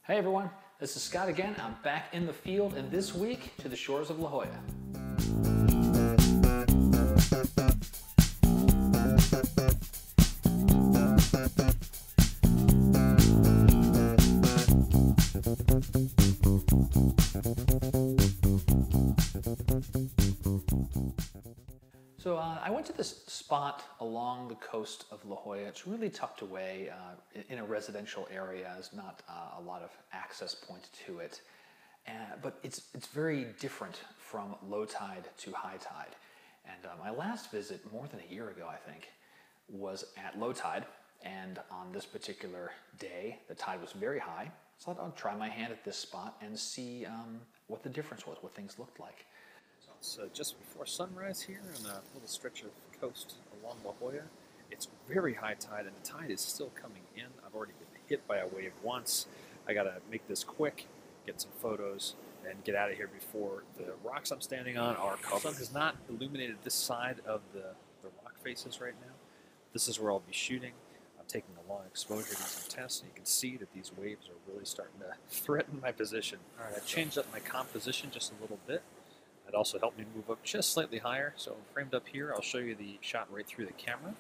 Hey everyone, this is Scott again. I'm back in the field and this week to the shores of La Jolla. So I went to this spot along the coast of La Jolla. It's really tucked away in a residential area. There's not a lot of access points to it, but it's very different from low tide to high tide. And my last visit, more than a year ago I think, was at low tide, and on this particular day the tide was very high. So I thought I'd try my hand at this spot and see what the difference was, what things looked like. So just before sunrise here on a little stretch of coast along La Jolla, it's very high tide and the tide is still coming in. I've already been hit by a wave once. I gotta make this quick, get some photos, and get out of here before the rocks I'm standing on are covered. The sun has not illuminated this side of the rock faces right now. This is where I'll be shooting. I'm taking a long exposure to some tests, and you can see that these waves are really starting to threaten my position. All right, I've changed up my composition just a little bit. It also helped me move up just slightly higher. So I'm framed up here. I'll show you the shot right through the camera.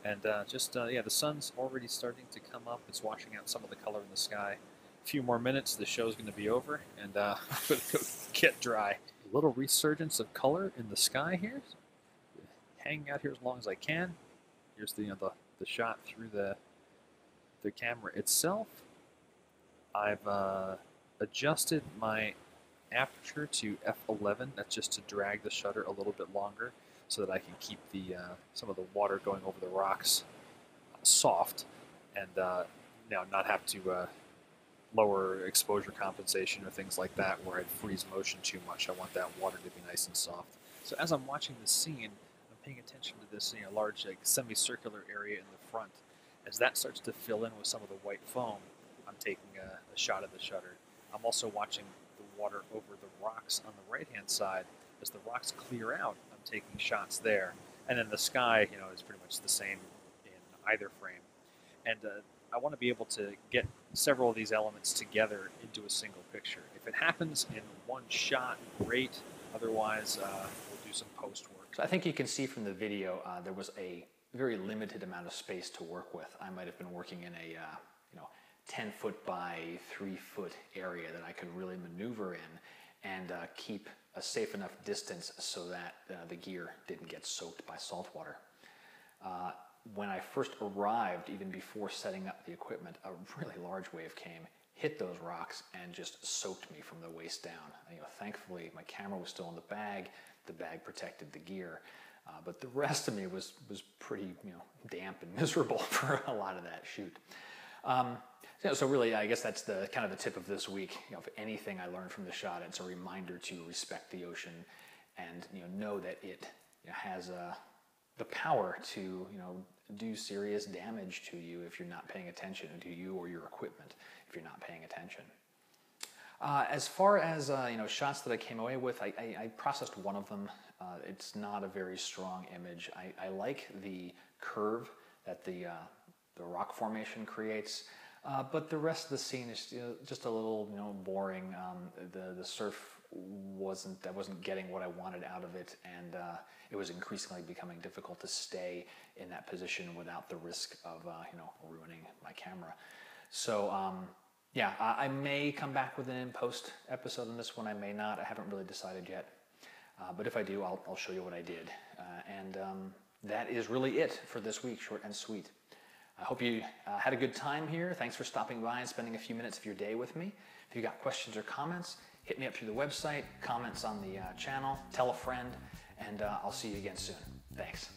And yeah, the sun's already starting to come up. It's washing out some of the color in the sky. A few more minutes, the show's going to be over, and I'm going to go get dry. A little resurgence of color in the sky here. Hanging out here as long as I can. Here's the shot through the camera itself. I've adjusted my aperture to f11. That's just to drag the shutter a little bit longer so that I can keep the some of the water going over the rocks soft, and now not have to lower exposure compensation or things like that where I'd freeze motion too much. I want that water to be nice and soft. So as I'm watching the scene, I'm paying attention to this large semicircular area in the front. As that starts to fill in with some of the white foam, I'm taking a shot of the shutter. I'm also watching water over the rocks on the right hand side. As the rocks clear out, I'm taking shots there, and then the sky is pretty much the same in either frame. And I want to be able to get several of these elements together into a single picture. If it happens in one shot, great. Otherwise we'll do some post work. So I think you can see from the video there was a very limited amount of space to work with. I might have been working in a 10-foot by 3-foot area that I could really maneuver in and keep a safe enough distance so that the gear didn't get soaked by salt water. When I first arrived, even before setting up the equipment, a really large wave came, hit those rocks, and just soaked me from the waist down. Thankfully, my camera was still in the bag protected the gear, but the rest of me was pretty damp and miserable for a lot of that shoot. So really, I guess that's the kind of the tip of this week. If anything I learned from the shot, it's a reminder to respect the ocean and know that it has the power to do serious damage to you if you're not paying attention, to you or your equipment if you're not paying attention. As far as shots that I came away with, I processed one of them. It's not a very strong image. I like the curve that the rock formation creates, but the rest of the scene is just a little boring. The surf wasn't getting what I wanted out of it, and it was increasingly becoming difficult to stay in that position without the risk of ruining my camera. So yeah, I may come back with an in-post episode on this one. I may not. I haven't really decided yet, but if I do, I'll show you what I did. And that is really it for this week, short and sweet. I hope you had a good time here. Thanks for stopping by and spending a few minutes of your day with me. If you got questions or comments, hit me up through the website, comments on the channel, tell a friend, and I'll see you again soon. Thanks.